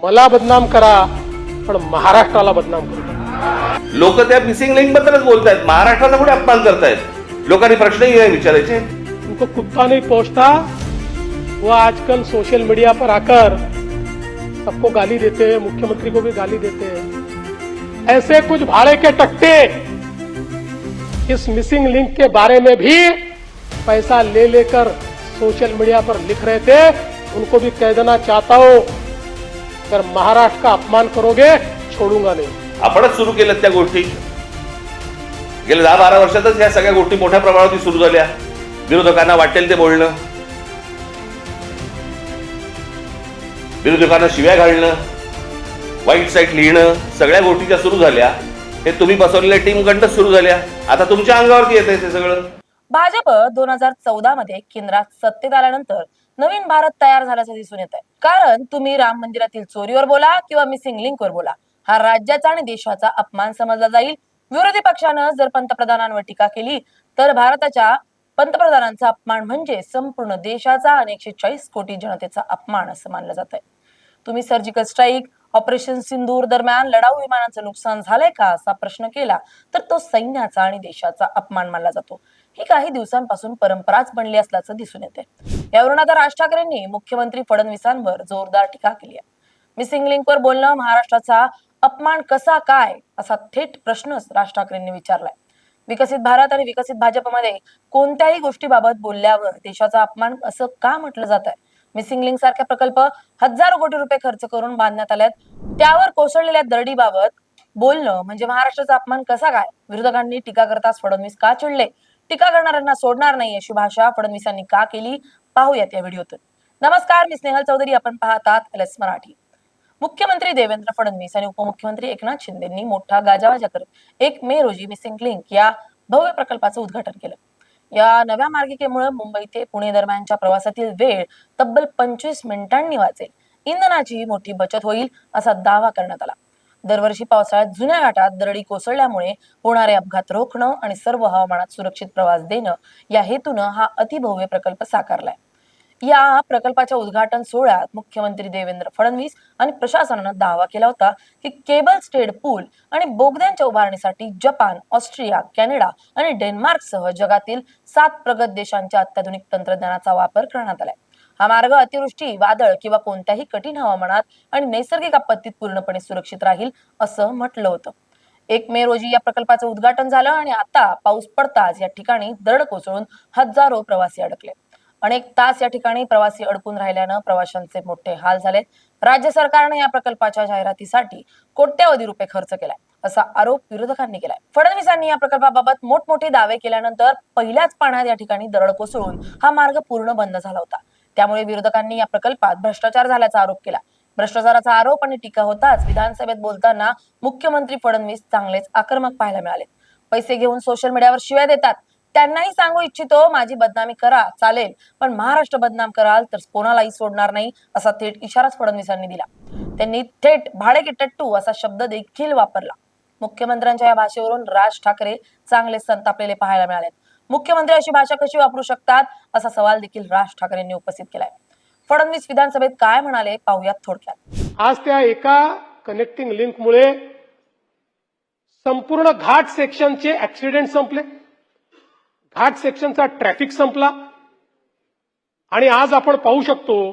मला बदनाम करा पण महाराष्ट्राला बदनाम करू। लोक त्या मिसिंग लिंक बद्दलच बोलतायत, महाराष्ट्राचा कुठे अपमान करतायत। लोकांनी प्रश्नही नाही विचारायचे। उनको कुत्ता नहीं पहुंचता, वो आजकल सोशल मीडिया पर आकर सबको गाली देते हैं, मुख्यमंत्री को भी गाली देते हैं। ऐसे कुछ भाड़े के टट्टे इस मिसिंग लिंक के बारे में भी पैसा ले लेकर सोशल मीडिया पर लिख रहे थे। उनको भी कह देना चाहता हूं, अगर महाराष्ट्र का अपमान करोगे छोड़ूंगा नहीं। आपणच सुरू केलं त्या गोष्टी। गेल्या 10-12 वर्षातच या सगळ्या गोष्टी मोठ्या प्रमाणावर सुरू झाल्या। विरोधकांना वाटेल ते बोलणं, विरोधकांना शिव्या घालणं, वाईट साईट लिहिणं, सगळ्या गोष्टी ज्या सुरू झाल्या हे तुम्ही बसवलेल्या टीमकडनं सुरू झाल्या। आता तुमच्या अंगावरती येतंय ते सगळं। भाजप 2014 मध्ये केंद्रात सत्तेत आल्यानंतर नवीन भारत तयार झाल्याचं दिसून येत आहे। कारण तुम्ही राम मंदिरातील चोरीवर बोला किंवा मिसिंग लिंकवर बोला, हा राज्याचा आणि देशाचा अपमान समजला जाईल। विरोधी पक्षानं जर पंतप्रधानांवर टीका केली तर भारताच्या पंतप्रधानांचा अपमान म्हणजे संपूर्ण देशाचा आणि 140 कोटी जनतेचा अपमान असं मानलं जात आहे। तुम्ही सर्जिकल स्ट्राईक, ऑपरेशन सिंदूर दरम्यान लढाऊ विमानांचं नुकसान झालंय का असा प्रश्न केला तर तो सैन्याचा आणि देशाचा अपमान मानला जातो। ही काही दिवसांपासून परंपराच बनली असल्याचं दिसून येते। यावरून आता राज ठाकरेंनी मुख्यमंत्री फडणवीसांवर जोरदार टीका केली आहे। मिसिंग लिंकवर बोलणं महाराष्ट्राचा अपमान कसा काय असा थेट प्रश्नच राज ठाकरेंनी विचारलाय। विकसित भारत आणि विकसित भाजपमध्ये कोणत्याही गोष्टीबाबत बोलल्यावर देशाचा अपमान असं का म्हटलं जात आहे? मिसिंग लिंक सारखे प्रकल्प हजारो कोटी रुपये खर्च करून बांधण्यात आलेत, त्यावर कोसळलेल्या दरडीबाबत बोलणं म्हणजे महाराष्ट्राचा अपमान कसा काय? विरोधकांनी टीका करताच फडणवीस का चिडले? टीका करणाऱ्यांना सोडणार नाही अशी भाषा फडणवीसांनी का केली? पाहूयात या व्हिडिओतून। नमस्कार, मी स्नेहल चौधरी, आपण पाहतात एलएस मराठी। मुख्यमंत्री देवेंद्र फडणवीस आणि उपमुख्यमंत्री एकनाथ शिंदेंनी मोठा गाजावाजा करत 1 मे रोजी मिसिंग लिंक या भव्य प्रकल्पाचं उद्घाटन केलं। या नव्या मार्गिकेमुळे मुंबई ते पुणे दरम्यानच्या प्रवासातील वेळ तब्बल 25 मिनिटांनी वाचेल, इंधनाची मोठी बचत होईल असा दावा करण्यात आला। दरवर्षी पावसाळ्यात जुन्या घाटात दरडी कोसळल्यामुळे होणारे अपघात रोखणं आणि सर्व हवामानात सुरक्षित प्रवास देणं या हेतूनं हा अतिभव्य प्रकल्प साकारलाय। या प्रकल्पाच्या उद्घाटन सोहळ्यात मुख्यमंत्री देवेंद्र फडणवीस आणि प्रशासनानं दावा केला होता की केबल स्टेड पूल आणि बोगद्यांच्या उभारणीसाठी जपान, ऑस्ट्रिया, कॅनडा आणि डेन्मार्कसह जगातील 7 प्रगत देशांच्या अत्याधुनिक तंत्रज्ञानाचा वापर करण्यात आलाय। हा मार्ग अतिवृष्टी, वादळ किंवा कोणत्याही कठीण हवामानात आणि नैसर्गिक आपत्तीत पूर्णपणे सुरक्षित राहील असं म्हटलं होतं। 1 मे रोजी या प्रकल्पाचं उद्घाटन झालं आणि आता पाऊस पडताच या ठिकाणी दरड कोसळून हजारो प्रवासी अडकले। अनेक तास या ठिकाणी प्रवासी अडकून राहिल्यानं प्रवाशांचे मोठे हाल झाले। राज्य सरकारने या प्रकल्पाच्या जाहिरातीसाठी कोट्यवधी रुपये खर्च केलाय असा आरोप विरोधकांनी केलाय। फडणवीसांनी या प्रकल्पाबाबत मोठमोठे दावे केल्यानंतर पहिल्याच पाण्यात या ठिकाणी दरड कोसळून हा मार्ग पूर्ण बंद झाला होता। त्यामुळे विरोधकांनी या प्रकल्पात भ्रष्टाचार झाल्याचा आरोप केला। भ्रष्टाचाराचा आरोप आणि टीका होताच विधानसभेत बोलताना मुख्यमंत्री फडणवीस चांगलेच आक्रमक पाहायला मिळाले। पैसे घेऊन सोशल मीडियावर शिव्या देतात, त्यांनाही सांगू इच्छितो माझी बदनामी करा चालेल, पण महाराष्ट्र बदनाम कराल तर कोणालाही सोडणार नाही असा थेट इशाराच फडणवीसांनी दिला। त्यांनी थेट भाडे की टट्टू असा शब्द देखील वापरला। मुख्यमंत्र्यांच्या या भाषेवरून राज ठाकरे चांगले संतापलेले पाहायला मिळाले। मुख्यमंत्री अशी भाषा कशी वापरू शकतात असा सवाल देखील राज ठाकरेंनी उपस्थित केलाय। फडणवीस विधानसभेत काय म्हणाले पाहूयात थोडक्यात। आज त्या एका कनेक्टिंग लिंकमुळे संपूर्ण घाट सेक्शनचे ऍक्सिडेंट संपले, घाट सेक्शनचा ट्रॅफिक संपला आणि आज आपण पाहू शकतो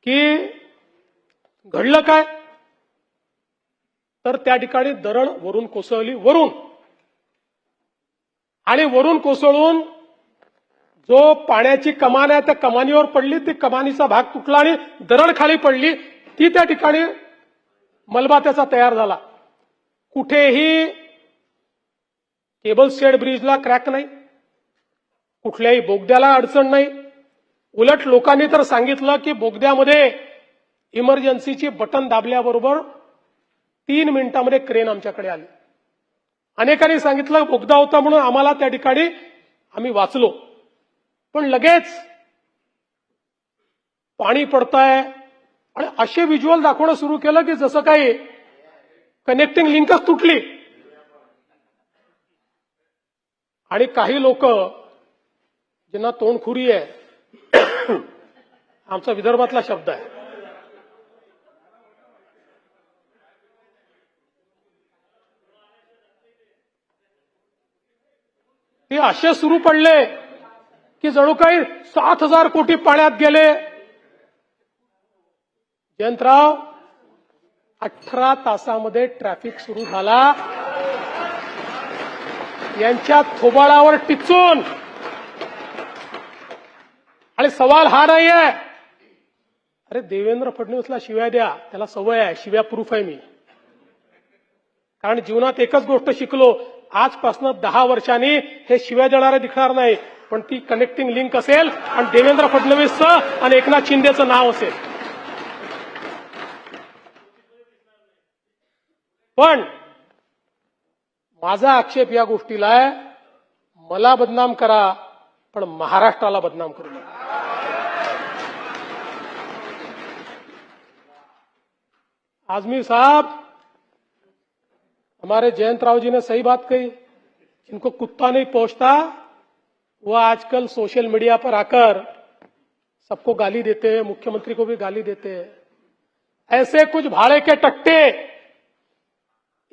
की घडलं काय, तर त्या ठिकाणी दरड वरून कोसळली, वरून कोसळून जो पाण्याची कमान आहे त्या कमानीवर पडली, ती कमानीचा भाग तुटला आणि दरड खाली पडली, ती त्या ठिकाणी मलबा त्याचा तयार झाला। कुठेही केबल स्टेड ब्रिजला क्रॅक नाही, कुठल्याही बोगद्याला अडचण नाही। उलट लोकांनी तर सांगितलं की बोगद्यामध्ये इमर्जन्सीची बटन दाबल्याबरोबर 3 मिनिटांमध्ये क्रेन आमच्याकडे आली। अनेकांनी सांगितलं बोगदा होता म्हणून आम्हाला त्या ठिकाणी आम्ही वाचलो, पण लगेच पाणी पडतंय आणि असे व्हिज्युअल दाखवणं सुरू केलं की जसं काही कनेक्टिंग लिंकच तुटली। आणि काही लोक ज्यांना तोंडखुरी आहे, आमचा विदर्भातला शब्द आहे, ते असे सुरू पडले की जणू काही 7,000 कोटी पाण्यात गेले. जयंतराव, 18 तासामध्ये ट्रॅफिक सुरू झाला. यांच्या थोबाळावर टिचून. आणि सवाल हा नाहीये, अरे देवेंद्र फडणवीसला शिव्या द्या, त्याला सवय आहे, शिव्या प्रूफ आहे मी. कारण जीवनात एकच गोष्ट शिकलो, आजपासून 10 वर्षांनी हे शिव्या देणारे दिसणार नाही, पण ती कनेक्टिंग लिंक असेल आणि देवेंद्र फडणवीसचं आणि एकनाथ शिंदेचं नाव असेल. पण माझा आक्षेप या गोष्टीला आहे, मला बदनाम करा पण महाराष्ट्राला बदनाम करू नका. आजमी साहब, हमारे जयंत राव जी ने सही बात कही. जिनको कुत्ता नहीं पहुंचता वो आजकल सोशल मीडिया पर आकर सबको गाली देते हैं, मुख्यमंत्री को भी गाली देते हैं. ऐसे कुछ भाड़े के टट्टे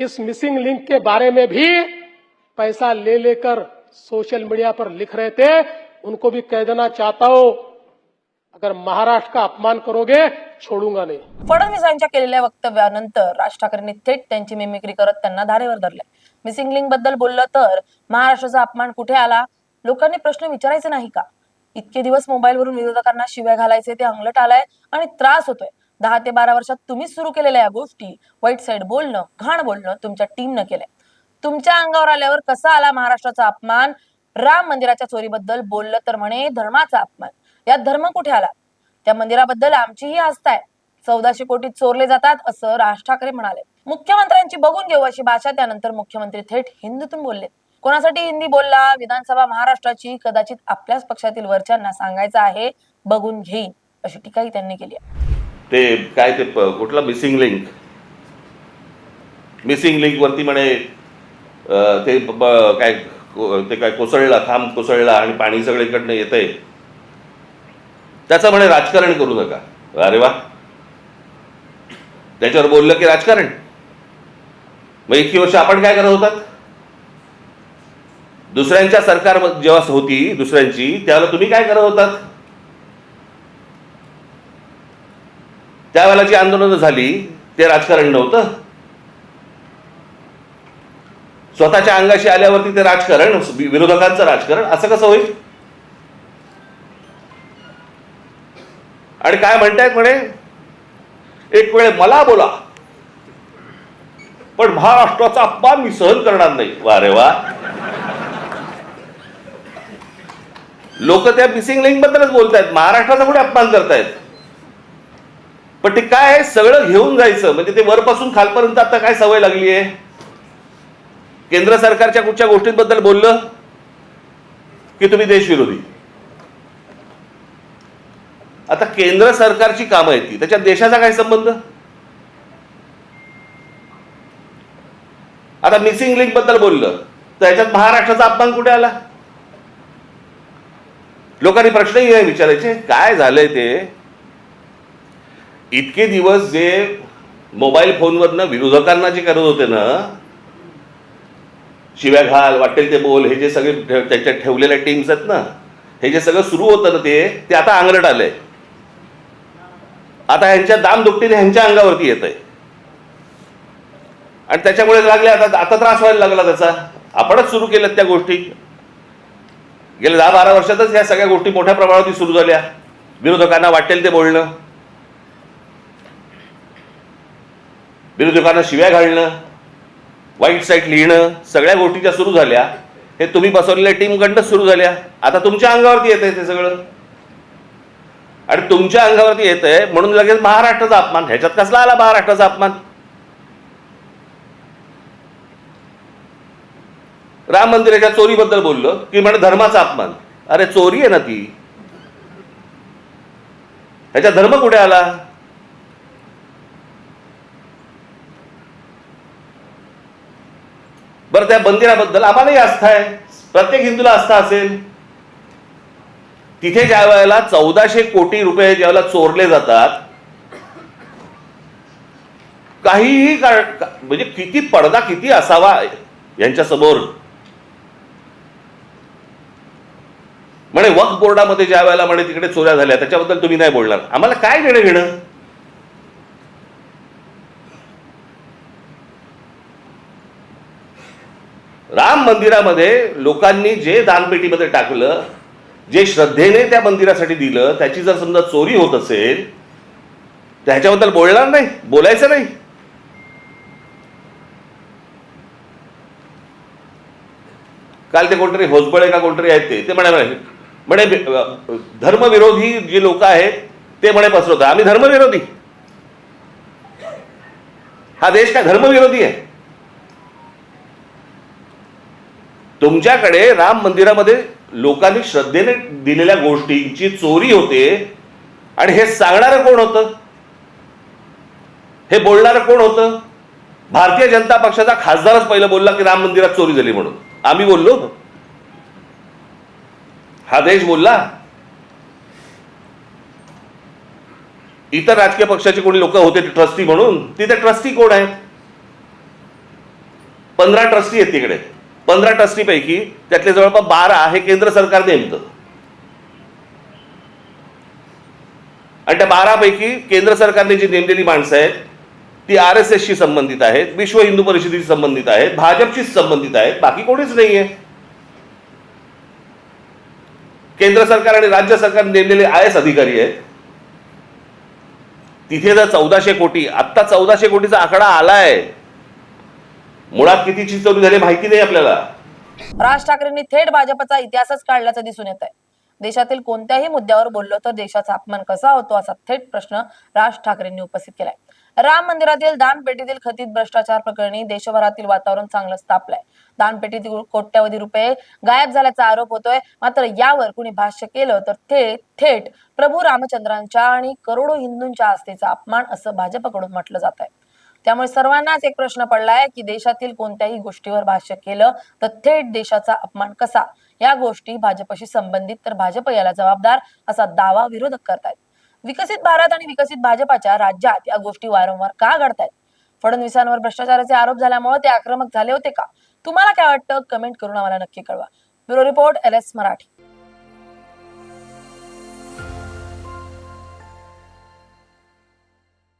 इस मिसिंग लिंक के बारे में भी पैसा ले लेकर सोशल मीडिया पर लिख रहे थे. उनको भी कह देना चाहता हूं, अगर महाराष्ट्र का अपमान करोगे छोडूंगा नाही. फडणवीसांच्या केलेल्या वक्तव्यानंतर राज ठाकरेंनी थेट त्यांची मिमिक्री करत त्यांना धारेवर धरले. मिसिंग लिंक बद्दल बोललं तर महाराष्ट्राचा अपमान कुठे आला? लोकांनी प्रश्न विचारायचे नाही का? इतके दिवस मोबाईलवरून विरोधकांना शिव्या घालायचे ते अंगलट आलाय आणि त्रास होतोय. 10 ते 12 वर्षात तुम्ही सुरू केलेल्या या गोष्टी, वाईट साईड बोलणं, घाण बोलणं तुमच्या टीमनं केलंय. तुमच्या अंगावर आल्यावर कसा आला महाराष्ट्राचा अपमान? राम मंदिराच्या चोरीबद्दल बोललं तर म्हणे धर्माचा अपमान. यात धर्म कुठे आला? त्या मंदिराबद्दल आमचीही आस्था आहे. 1400 कोटी चोरले जातात असं राज ठाकरे म्हणाले. मुख्यमंत्र्यांची बघून घेऊ अशी भाषा त्यानंतर मुख्यमंत्री थेट हिंदीतून बोलले. कोणासाठी हिंदी बोलला? विधानसभा महाराष्ट्राची, कदाचित आपल्याच पक्षातील वरच्यांना सांगायचं आहे, बघून घेईन अशी टीकाही त्यांनी केली आहे. ते काय ते कुठला मिसिंग लिंक वरती म्हणे ते काय कोसळला, खांब कोसळला आणि पाणी सगळीकडनं येतंय, त्याचं म्हणे राजकारण करू नका. अरे वा, त्याच्यावर बोललं की राजकारण. मग इतकी वर्ष आपण काय करत होतात? दुसऱ्यांच्या सरकार जेव्हा होती दुसऱ्यांची, त्यावेळेला तुम्ही काय करत होतात? त्यावेळेला जी आंदोलनं झाली ते राजकारण नव्हतं. स्वतःच्या अंगाशी आल्यावरती ते राजकारण, विरोधकांचं राजकारण, असं कसं होईल? आणि काय म्हणतायत म्हणे, एक वेळ मला बोला पण महाराष्ट्राचा अपमान मी सहन करणार नाही. वा रे वा, लोक त्या मिसिंग लिंक बद्दलच बोलतायत, महाराष्ट्राचा कुठे अपमान करतायत? पण ते काय आहे, सगळं घेऊन जायचं. म्हणजे ते वरपासून खालपर्यंत आता काय सवय लागली आहे. केंद्र सरकारच्या कुठच्या गोष्टींबद्दल बोललं की तुम्ही देशविरोधी. आता केंद्र सरकारची कामं आहेत ती, त्याच्यात देशाचा काय संबंध? आता मिसिंग लिंक बद्दल बोललं तर याच्यात महाराष्ट्राचा अपमान कुठे आला? लोकांनी प्रश्नही नाही विचारायचे. काय झालंय ते, इतके दिवस जे मोबाईल फोनवरनं विरोधकांना जे करत होते ना, शिव्या घाल, वाटेल ते बोल, हे जे सगळे त्याच्यात ठेवलेल्या टीम्स आहेत ना, हे जे सगळं सुरू होतं ना, ते आता अंगलट आलंय. आता ह्यांच्या दामदुपटीने ह्यांच्या अंगावरती येत आहे आणि त्याच्यामुळे लागले आता त्रास व्हायला लागला त्याचा. आपणच सुरू केल्यात त्या गोष्टी. गेल्या 10-12 वर्षातच ह्या सगळ्या गोष्टी मोठ्या प्रमाणावरती सुरू झाल्या. विरोधकांना वाटेल ते बोलणं, विरोधकांना शिव्या घालणं, वाईट साईट लिहिणं, सगळ्या गोष्टी ज्या सुरू झाल्या हे तुम्ही बसवलेल्या टीमकडनं सुरू झाल्या. आता तुमच्या अंगावरती येत आहे ते सगळं, आणि तुमच्या अंगावरती येत आहे म्हणून लगेच महाराष्ट्राचा अपमान. ह्याच्यात कसला आला महाराष्ट्राचा अपमान? राम मंदिराच्या चोरीबद्दल बोललो की म्हणजे धर्माचा अपमान. अरे चोरी आहे ना ती, ह्याच्यात धर्म कुठे आला? बरं, त्या मंदिराबद्दल आम्हालाही आस्था आहे, प्रत्येक हिंदूला आस्था असेल. तिथे ज्या वेळेला 1400 कोटी रुपये ज्यावेळेला चोरले जातात, काहीही म्हणजे किती पडदा किती असावा यांच्या समोर. म्हणे वक्फ बोर्डामध्ये ज्या वेळेला म्हणे तिकडे चोऱ्या झाल्या त्याच्याबद्दल तुम्ही नाही बोलणार. आम्हाला काय देणं घेणं? राम मंदिरामध्ये लोकांनी जे दानपेटीमध्ये टाकलं, जे श्रद्धेने त्या मंदिरासाठी दिलं, त्याची जर समजा चोरी होत असेल त्याच्याबद्दल बोलणार नाही, बोलायचं नाही. काल ते कोणतरी होसबळे का कोणतरी आहेत ते म्हणे धर्मविरोधी जे लोक आहेत ते म्हणे पसरवतात. आम्ही धर्मविरोधी? हा देश काय धर्मविरोधी आहे? तुमच्याकडे राम मंदिरामध्ये लोकांनी श्रद्धेने दिलेल्या गोष्टींची चोरी होते आणि हे सांगणारं कोण होतं? हे बोलणारं कोण होतं? भारतीय जनता पक्षाचा खासदारच पहिलं बोलला की राम मंदिरात चोरी झाली म्हणून. आम्ही बोललो? हा देश बोलला? इतर राजकीय पक्षाचे कोणी लोक होते ट्रस्टी म्हणून, तिथे ट्रस्टी कोण आहेत? 15 ट्रस्टी आहेत तिकडे. 15 ट्रस्टी पैकी त्यातले जवळपास 12 हे केंद्र सरकार नेमतं आणि त्या 12 पैकी केंद्र सरकारने जी नेमलेली माणसं आहेत ती RSS शी संबंधित आहेत, विश्व हिंदू परिषदेशी संबंधित आहेत, भाजपशी संबंधित आहेत, बाकी कोणीच नाहीये. केंद्र सरकार आणि राज्य सरकार नेमलेले IS अधिकारी आहेत. तिथे जर 1400 कोटी, आत्ता 1400 कोटीचा आकडा आलाय, मुळात कितीची चोरी झाली माहिती नाही आपल्याला. राज ठाकरेंनी थेट भाजपचा इतिहासच काढल्याचं दिसून येत आहे. देशातील कोणत्याही मुद्द्यावर बोललो तर देशाचा अपमान कसा होतो असा थेट प्रश्न राज ठाकरेंनी उपस्थित केलाय. राम मंदिरातील दानपेटीतील कथित भ्रष्टाचार प्रकरणी देशभरातील वातावरण चांगलंच तापलंय. दानपेटीतील कोट्यवधी रुपये गायब झाल्याचा आरोप होतोय. मात्र यावर कुणी भाष्य केलं तर ते थेट प्रभू रामचंद्रांच्या आणि करोडो हिंदूंच्या आस्थेचा अपमान असं भाजपकडून म्हटलं जात आहे. त्यामुळे सर्वांनाच एक प्रश्न पडलाय की देशातील कोणत्याही गोष्टीवर भाष्य केलं तर थेट देशाचा अपमान कसा. या गोष्टी भाजपशी संबंधित तर भाजप याला जबाबदार असा दावा विरोधक करतायत. विकसित भारत आणि विकसित भाजपाच्या राज्यात या गोष्टी वारंवार का घडतायत? फडणवीसांवर भ्रष्टाचाराचे आरोप झाल्यामुळे ते आक्रमक झाले होते का? तुम्हाला काय वाटतं? कमेंट करून आम्हाला नक्की कळवा. Bureau report LS Marathi.